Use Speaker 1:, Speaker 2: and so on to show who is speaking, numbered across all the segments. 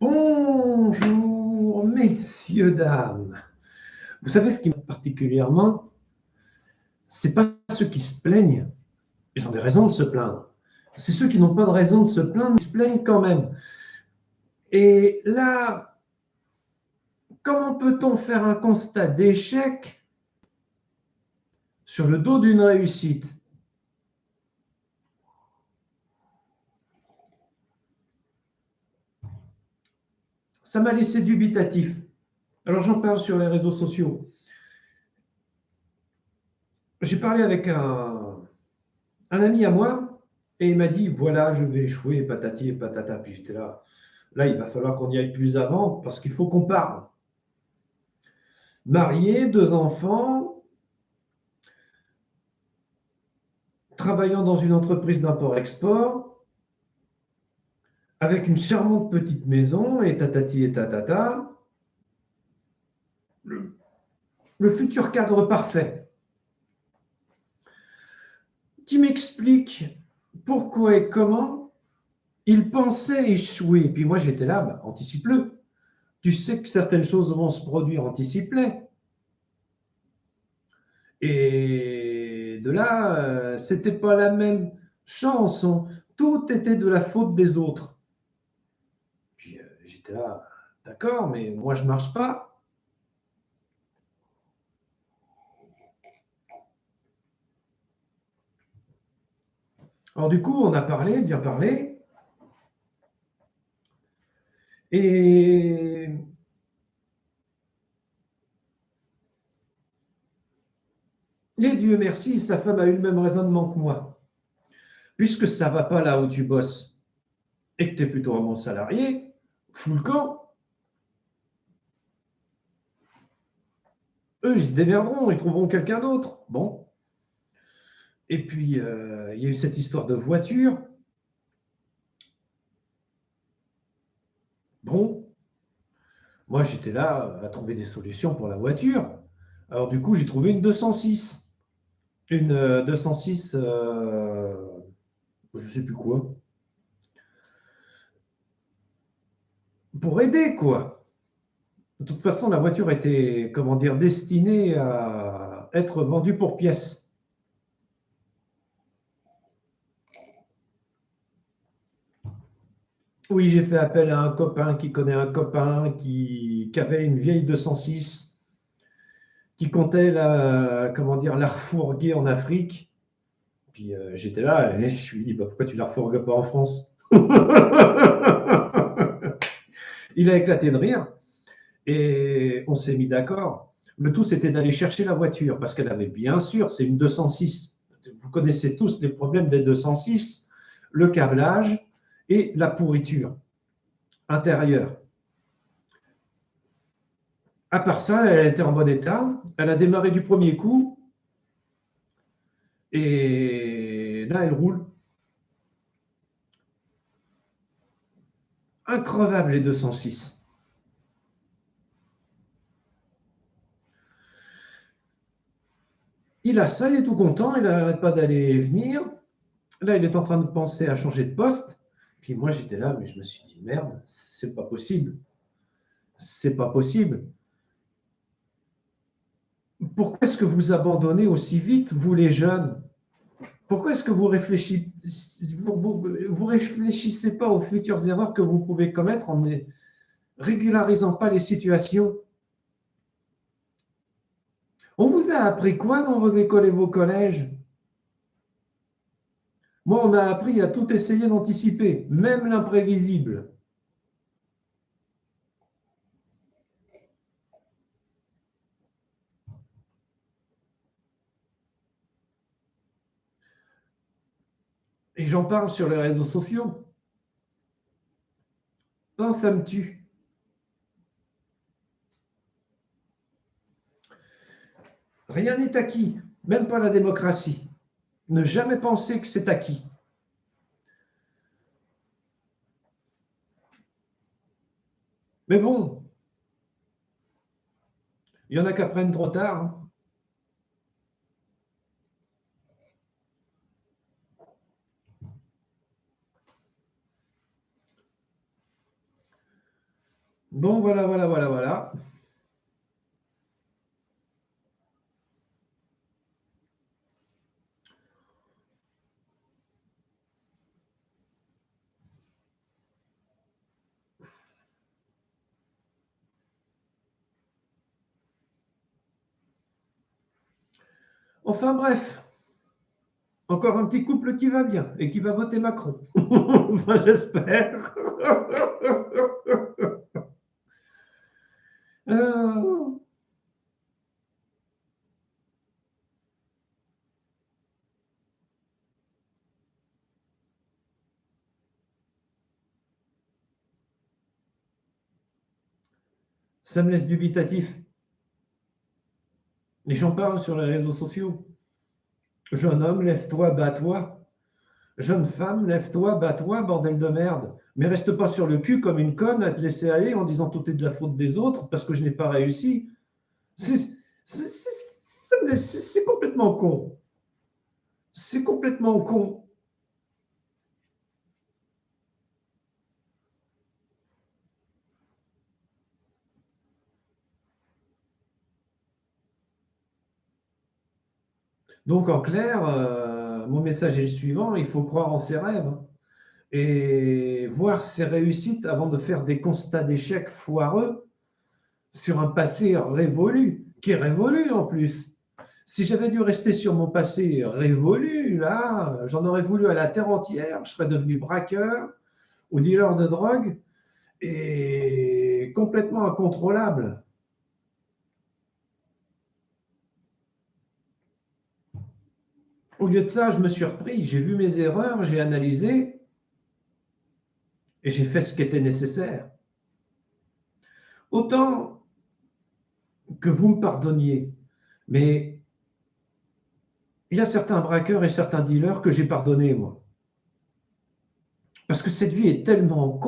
Speaker 1: Bonjour, messieurs, dames. Vous savez ce qui m'aide particulièrement, c'est pas ceux qui se plaignent, ils ont des raisons de se plaindre. C'est ceux qui n'ont pas de raison de se plaindre, ils se plaignent quand même. Et là, comment peut-on faire un constat d'échec sur le dos d'une réussite? Ça m'a laissé dubitatif. Alors j'en parle sur les réseaux sociaux. J'ai parlé avec un ami à moi et il m'a dit voilà, je vais échouer, patati et patata. Puis j'étais là. Là, il va falloir qu'on y aille plus avant parce qu'il faut qu'on parle. Marié, 2 enfants, travaillant dans une entreprise d'import-export, avec une charmante petite maison et tatati et tatata. Le futur cadre parfait. Qui m'explique pourquoi et comment il pensait échouer. Puis moi, j'étais là, bah, anticipe-le. Tu sais que certaines choses vont se produire, anticipe-les. Et de là, c'était pas la même chance. Tout était de la faute des autres. Puis j'étais là, d'accord, mais moi je marche pas. Alors du coup, on a parlé, bien parlé. Et Dieu merci, sa femme a eu le même raisonnement que moi. Puisque ça va pas là où tu bosses et que tu es plutôt un bon salarié, fous le camp. Eux, ils se démerderont, ils trouveront quelqu'un d'autre. Bon. Et puis, il y a eu cette histoire de voiture. Bon, moi, j'étais là à trouver des solutions pour la voiture. Alors, du coup, j'ai trouvé une 206. Une 206, je sais plus quoi. Pour aider, quoi. De toute façon, la voiture était, comment dire, destinée à être vendue pour pièces. Oui, j'ai fait appel à un copain qui connaît un copain qui avait une vieille 206, qui comptait comment dire, la refourguer en Afrique. Puis j'étais là et je lui ai dit bah, pourquoi tu la refourgues pas en France? Il a éclaté de rire et on s'est mis d'accord. Le tout, c'était d'aller chercher la voiture parce qu'elle avait bien sûr, c'est une 206. Vous connaissez tous les problèmes des 206, le câblage et la pourriture intérieure. À part ça, elle était en bon état. Elle a démarré du premier coup et là, elle roule. Increvable les 206. Il a ça, il est tout content, il n'arrête pas d'aller et venir. Là, il est en train de penser à changer de poste. Puis moi, j'étais là, mais je me suis dit, merde, c'est pas possible. C'est pas possible. Pourquoi est-ce que vous abandonnez aussi vite, vous les jeunes? Pourquoi est-ce que vous réfléchissez pas aux futures erreurs que vous pouvez commettre en ne régularisant pas les situations? On vous a appris quoi dans vos écoles et vos collèges? Moi, on m'a appris à tout essayer d'anticiper, même l'imprévisible. Et j'en parle sur les réseaux sociaux. Non, ça me tue. Rien n'est acquis, même pas la démocratie. Ne jamais penser que c'est acquis. Mais bon, il y en a qui apprennent trop tard. Hein. Bon, voilà, voilà, voilà, voilà. Enfin bref, encore un petit couple qui va bien et qui va voter Macron. Enfin, j'espère. Euh, Ça me laisse dubitatif. Et j'en parle sur les réseaux sociaux. Jeune homme, lève-toi, bats-toi. Jeune femme, lève-toi, bats-toi, bordel de merde. Mais reste pas sur le cul comme une conne à te laisser aller en disant tout est de la faute des autres parce que je n'ai pas réussi. C'est complètement con. C'est complètement con. Donc en clair, mon message est le suivant, il faut croire en ses rêves et voir ses réussites avant de faire des constats d'échecs foireux sur un passé révolu, qui est révolu en plus. Si j'avais dû rester sur mon passé révolu, là, j'en aurais voulu à la terre entière, je serais devenu braqueur ou dealer de drogue et complètement incontrôlable. Au lieu de ça, je me suis repris, j'ai vu mes erreurs, j'ai analysé et j'ai fait ce qui était nécessaire. Autant que vous me pardonniez, mais il y a certains braqueurs et certains dealers que j'ai pardonnés, moi. Parce que cette vie est tellement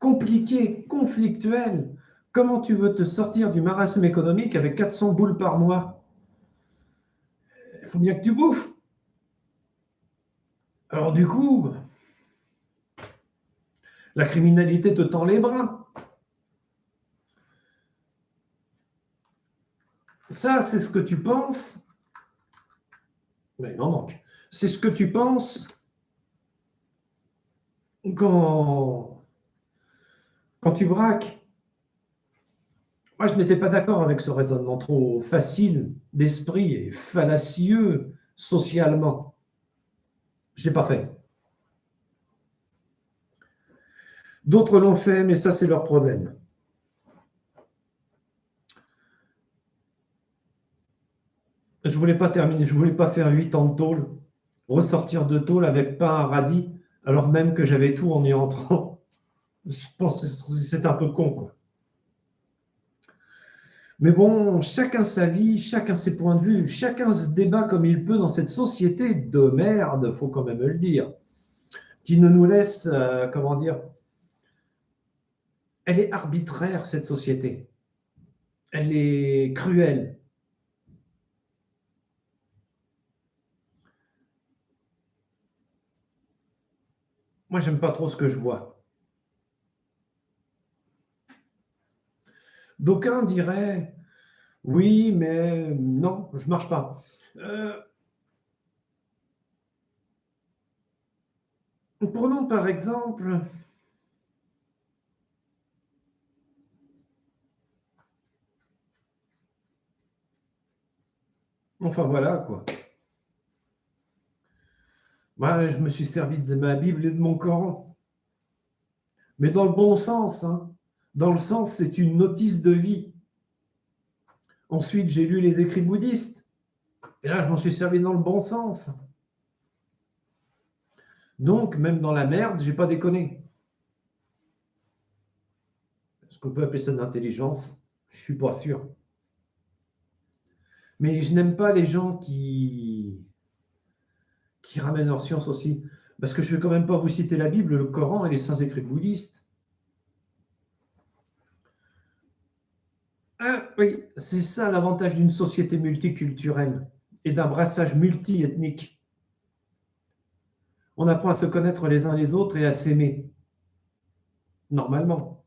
Speaker 1: compliquée, conflictuelle. Comment tu veux te sortir du marasme économique avec 400 boules par mois? Il faut bien que tu bouffes. Alors du coup, la criminalité te tend les bras. Ça, c'est ce que tu penses. Mais il en manque. C'est ce que tu penses quand, quand tu braques. Moi, je n'étais pas d'accord avec ce raisonnement trop facile d'esprit et fallacieux socialement. Je ne l'ai pas fait. D'autres l'ont fait, mais ça, c'est leur problème. Je voulais pas terminer, je voulais pas faire 8 ans de tôle, ressortir de tôle avec pas un radis, alors même que j'avais tout en y entrant. Je pense que c'est un peu con, quoi. Mais bon, chacun sa vie, chacun ses points de vue, chacun se débat comme il peut dans cette société de merde, faut quand même le dire, qui ne nous laisse, comment dire, elle est arbitraire, cette société. Elle est cruelle. Moi, j'aime pas trop ce que je vois. D'aucuns diraient, oui, mais non, je marche pas. Euh, Prenons par exemple, enfin voilà quoi. Moi, je me suis servi de ma Bible et de mon Coran, mais dans le bon sens, hein. Dans le sens, c'est une notice de vie. Ensuite, j'ai lu les écrits bouddhistes, et là, je m'en suis servi dans le bon sens. Donc, même dans la merde, j'ai pas déconné. Est-ce qu'on peut appeler ça de l'intelligence? Je suis pas sûr. Mais je n'aime pas les gens qui ramènent leur science aussi. Parce que je ne vais quand même pas vous citer la Bible, le Coran et les saints écrits bouddhistes. Ah oui, c'est ça l'avantage d'une société multiculturelle et d'un brassage multiethnique. On apprend à se connaître les uns les autres et à s'aimer, normalement.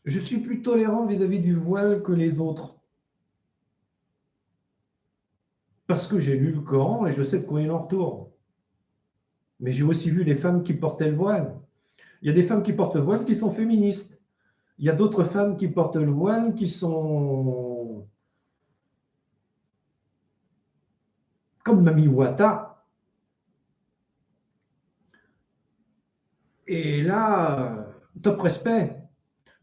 Speaker 1: Je suis plus tolérant vis-à-vis du voile que les autres. Parce que j'ai lu le Coran et je sais de quoi il en retourne. Mais j'ai aussi vu les femmes qui portaient le voile. Il y a des femmes qui portent le voile qui sont féministes. Il y a d'autres femmes qui portent le voile qui sont comme Mami Wata. Et là, top respect.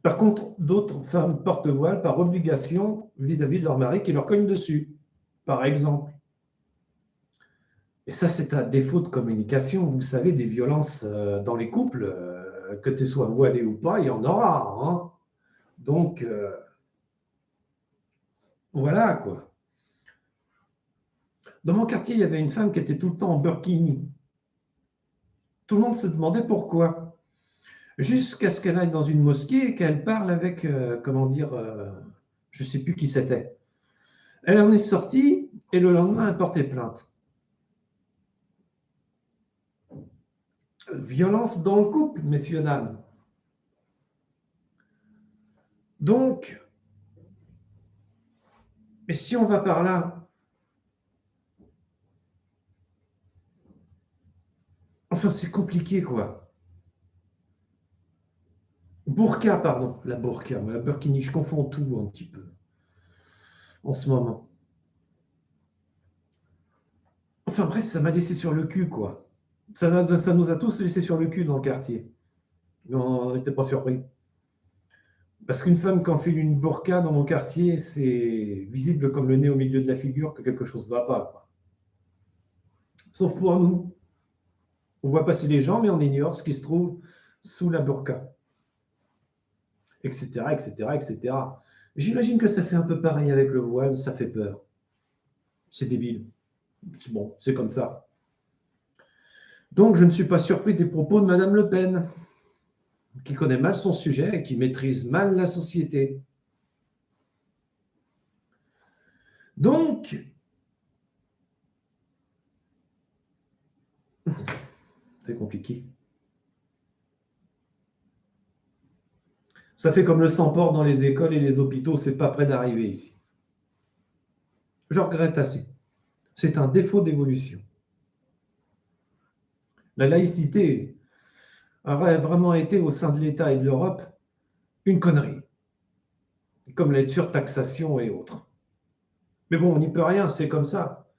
Speaker 1: Par contre, d'autres femmes portent le voile par obligation vis-à-vis de leur mari qui leur cogne dessus, par exemple. Et ça, c'est un défaut de communication. Vous savez, des violences dans les couples, que tu sois voilé ou pas, il y en aura. Hein. Donc, voilà quoi. Dans mon quartier, il y avait une femme qui était tout le temps en burkini. Tout le monde se demandait pourquoi. Jusqu'à ce qu'elle aille dans une mosquée et qu'elle parle avec, comment dire, je ne sais plus qui c'était. Elle en est sortie et le lendemain, elle portait plainte. Violence dans le couple, messieurs, dames. Donc, et si on va par là, enfin, c'est compliqué, quoi. Burqa, pardon, la burqa, la burkini, je confonds tout un petit peu en ce moment. Enfin bref, ça m'a laissé sur le cul, quoi. Ça nous a tous laissé sur le cul dans le quartier. Mais on n'était pas surpris. Parce qu'une femme qui enfile une burqa dans mon quartier, c'est visible comme le nez au milieu de la figure que quelque chose ne va pas, quoi. Sauf pour nous. On voit passer les gens, mais on ignore ce qui se trouve sous la burqa. Etc., etc., etc. J'imagine que ça fait un peu pareil avec le voile, ça fait peur. C'est débile. Bon, c'est comme ça. Donc, je ne suis pas surpris des propos de Madame Le Pen, qui connaît mal son sujet et qui maîtrise mal la société. Donc, c'est compliqué. Ça fait comme le sang-port dans les écoles et les hôpitaux, c'est pas près d'arriver ici. Je regrette assez. C'est un défaut d'évolution. La laïcité aurait vraiment été au sein de l'État et de l'Europe une connerie, comme la surtaxation et autres. Mais bon, on n'y peut rien, c'est comme ça.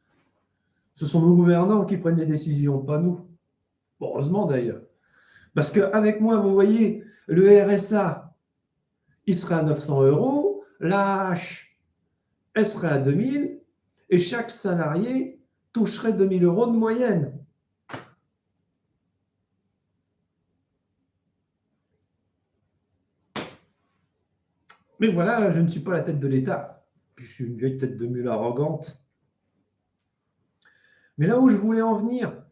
Speaker 1: Ce sont nos gouvernants qui prennent les décisions, pas nous. Heureusement d'ailleurs. Parce qu'avec moi, vous voyez, le RSA, il serait à 900 euros, la hache, elle serait à 2000, et chaque salarié toucherait 2000 euros de moyenne. Mais voilà, je ne suis pas la tête de l'État. Je suis une vieille tête de mule arrogante. Mais là où je voulais en venir,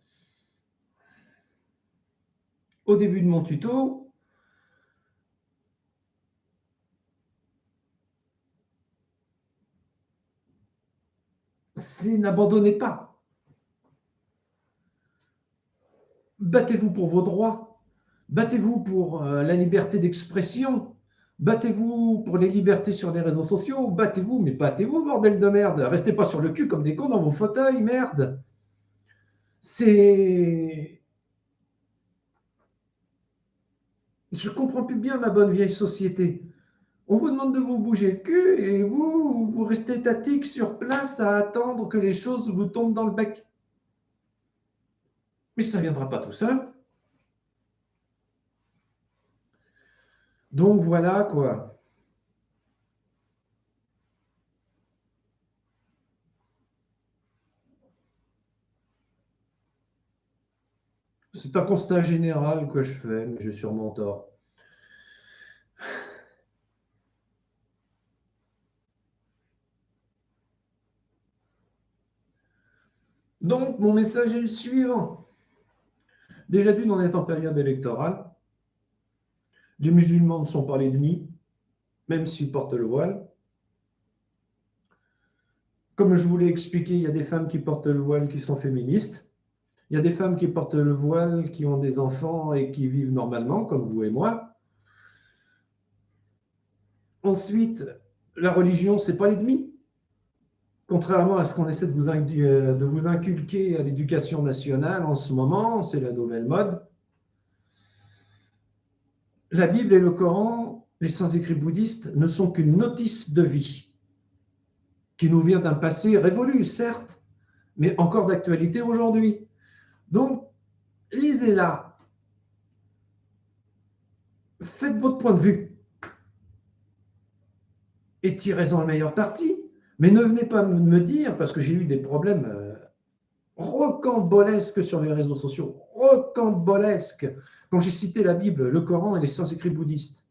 Speaker 1: au début de mon tuto, c'est n'abandonnez pas. Battez-vous pour vos droits. Battez-vous pour la liberté d'expression. Battez-vous pour les libertés sur les réseaux sociaux. Battez-vous, mais battez-vous, bordel de merde. Restez pas sur le cul comme des cons dans vos fauteuils, merde. C'est... Je comprends plus bien ma bonne vieille société. On vous demande de vous bouger le cul et vous restez statique sur place à attendre que les choses vous tombent dans le bec. Mais ça ne viendra pas tout seul. Donc voilà quoi. C'est un constat général que je fais, mais j'ai sûrement tort. Donc mon message est le suivant. Déjà d'une, on est en période électorale. Les musulmans ne sont pas l'ennemi, même s'ils portent le voile. Comme je vous l'ai expliqué, il y a des femmes qui portent le voile qui sont féministes. Il y a des femmes qui portent le voile, qui ont des enfants et qui vivent normalement, comme vous et moi. Ensuite, la religion, c'est pas l'ennemi. Contrairement à ce qu'on essaie de vous inculquer à l'éducation nationale en ce moment, c'est la nouvelle mode. La Bible et le Coran, les saints écrits bouddhistes, ne sont qu'une notice de vie qui nous vient d'un passé révolu, certes, mais encore d'actualité aujourd'hui. Donc, lisez-la, faites votre point de vue et tirez-en le meilleur parti. Mais ne venez pas me dire, parce que j'ai eu des problèmes rocambolesques sur les réseaux sociaux, rocambolesques, quand j'ai cité la Bible, le Coran et les saints écrits bouddhistes,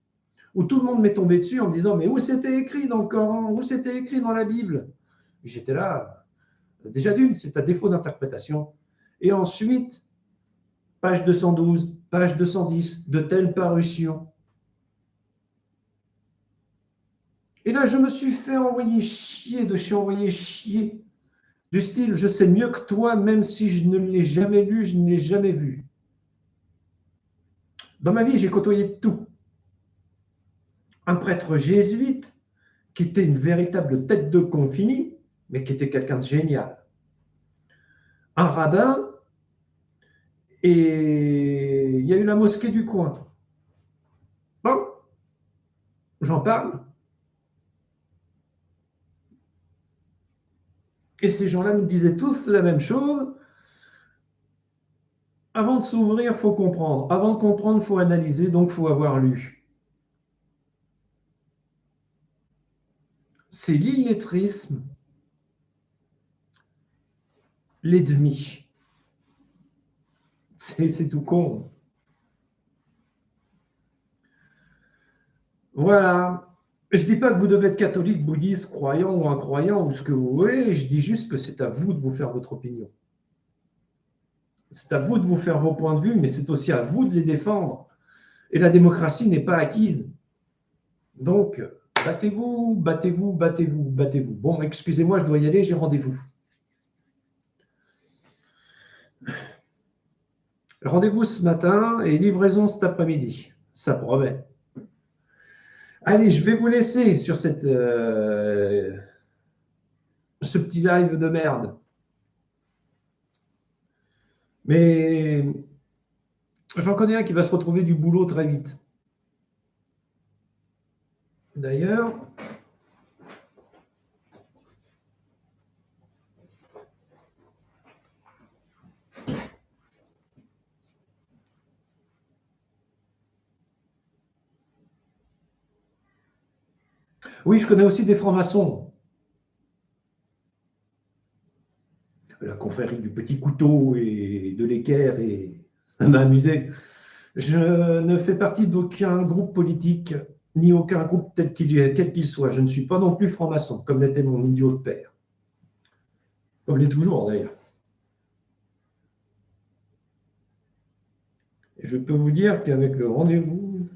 Speaker 1: où tout le monde m'est tombé dessus en me disant « Mais où c'était écrit dans le Coran? Où c'était écrit dans la Bible ?» J'étais là, déjà d'une, c'est à défaut d'interprétation. Et ensuite, page 212, page 210, de telle parution. Et là, je me suis fait envoyer chier, de chez envoyer chier, du style « Je sais mieux que toi, même si je ne l'ai jamais lu, je ne l'ai jamais vu. » Dans ma vie, j'ai côtoyé tout. Un prêtre jésuite qui était une véritable tête de con finie, mais qui était quelqu'un de génial. Un rabbin, et il y a eu la mosquée du coin. Bon, j'en parle. Et ces gens-là nous disaient tous la même chose. Avant de s'ouvrir, il faut comprendre. Avant de comprendre, il faut analyser, donc il faut avoir lu. C'est l'illettrisme, l'ennemi. C'est tout con. Voilà. Je ne dis pas que vous devez être catholique, bouddhiste, croyant ou incroyant, ou ce que vous voulez. Je dis juste que c'est à vous de vous faire votre opinion. C'est à vous de vous faire vos points de vue, mais c'est aussi à vous de les défendre. Et la démocratie n'est pas acquise. Donc, battez-vous, battez-vous, battez-vous, battez-vous. Bon, excusez-moi, je dois y aller, j'ai rendez-vous. Rendez-vous ce matin et livraison cet après-midi. Ça promet. Allez, je vais vous laisser sur ce petit live de merde. Mais j'en connais un qui va se retrouver du boulot très vite. D'ailleurs, oui, je connais aussi des francs-maçons. La confrérie du petit couteau et de l'équerre, et ça m'a amusé. Je ne fais partie d'aucun groupe politique, ni aucun groupe quel qu'il soit. Je ne suis pas non plus franc-maçon, comme l'était mon idiot de père. Comme l'est toujours, d'ailleurs. Et je peux vous dire qu'avec le rendez-vous,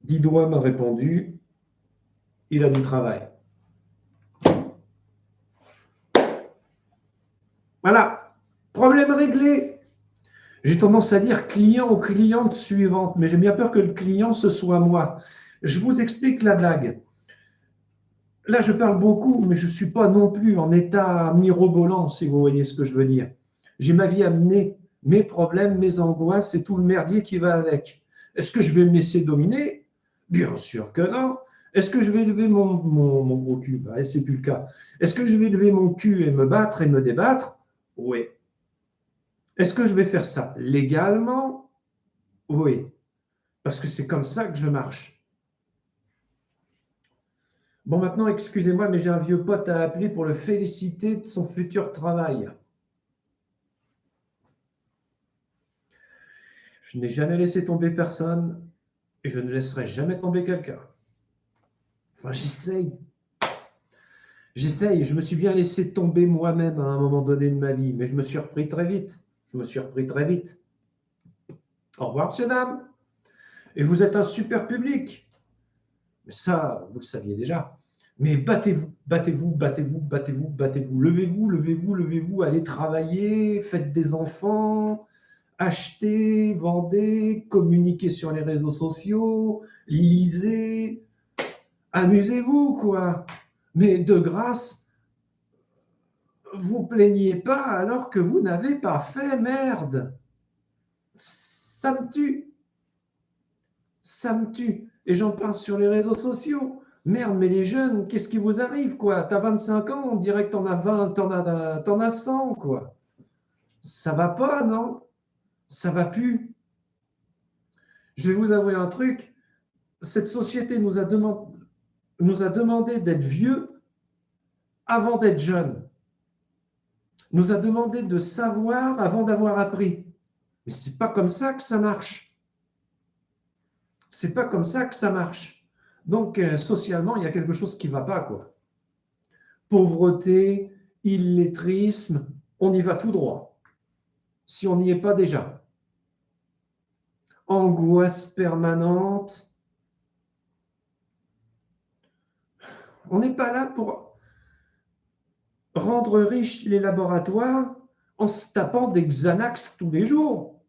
Speaker 1: Didois m'a répondu, il a du travail. Voilà, problème réglé. J'ai tendance à dire client ou cliente suivante, mais j'ai bien peur que le client, ce soit moi. Je vous explique la blague. Là, je parle beaucoup, mais je ne suis pas non plus en état mirobolant, si vous voyez ce que je veux dire. J'ai ma vie à mener, mes problèmes, mes angoisses et tout le merdier qui va avec. Est-ce que je vais me laisser dominer? Bien sûr que non. Est-ce que je vais lever mon gros cul? Ben, c'est plus le cas. Est-ce que je vais lever mon cul et me battre et me débattre? Oui. Est-ce que je vais faire ça légalement? Oui. Parce que c'est comme ça que je marche. Bon, maintenant, excusez-moi, mais j'ai un vieux pote à appeler pour le féliciter de son futur travail. Je n'ai jamais laissé tomber personne et je ne laisserai jamais tomber quelqu'un. Enfin, j'essaye. J'essaye. Je me suis bien laissé tomber moi-même à un moment donné de ma vie, mais je me suis repris très vite. Je me suis repris très vite. Au revoir, messieurs, dames. Et vous êtes un super public. Mais ça, vous le saviez déjà. Mais battez-vous, battez-vous, battez-vous, battez-vous, battez-vous. Levez-vous, levez-vous, levez-vous. Allez travailler, faites des enfants, achetez, vendez, communiquez sur les réseaux sociaux, lisez, Amusez-vous, quoi. Mais de grâce, vous plaignez pas alors que vous n'avez pas fait, merde. Ça me tue. Ça me tue. Et j'en parle sur les réseaux sociaux. Merde, mais les jeunes, qu'est-ce qui vous arrive, quoi? T'as 25 ans, on dirait que t'en as 20, t'en as 100, quoi. Ça va pas, non? Ça va plus. Je vais vous avouer un truc. Cette société nous a demandé d'être vieux avant d'être jeunes. Nous a demandé de savoir avant d'avoir appris. Mais c'est pas comme ça que ça marche. C'est pas comme ça que ça marche. Donc, socialement, il y a quelque chose qui ne va pas, quoi. Pauvreté, illettrisme, on y va tout droit, si on n'y est pas déjà. Angoisse permanente. On n'est pas là pour rendre riches les laboratoires en se tapant des Xanax tous les jours.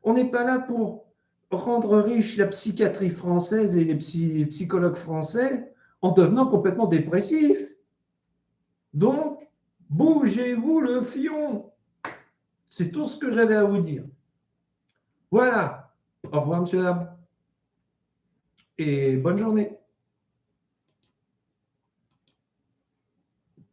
Speaker 1: On n'est pas là pour rendre riche la psychiatrie française et les psychologues français en devenant complètement dépressifs. Donc, bougez-vous le fion. C'est tout ce que j'avais à vous dire. Voilà. Au revoir, monsieur, dame. Et bonne journée.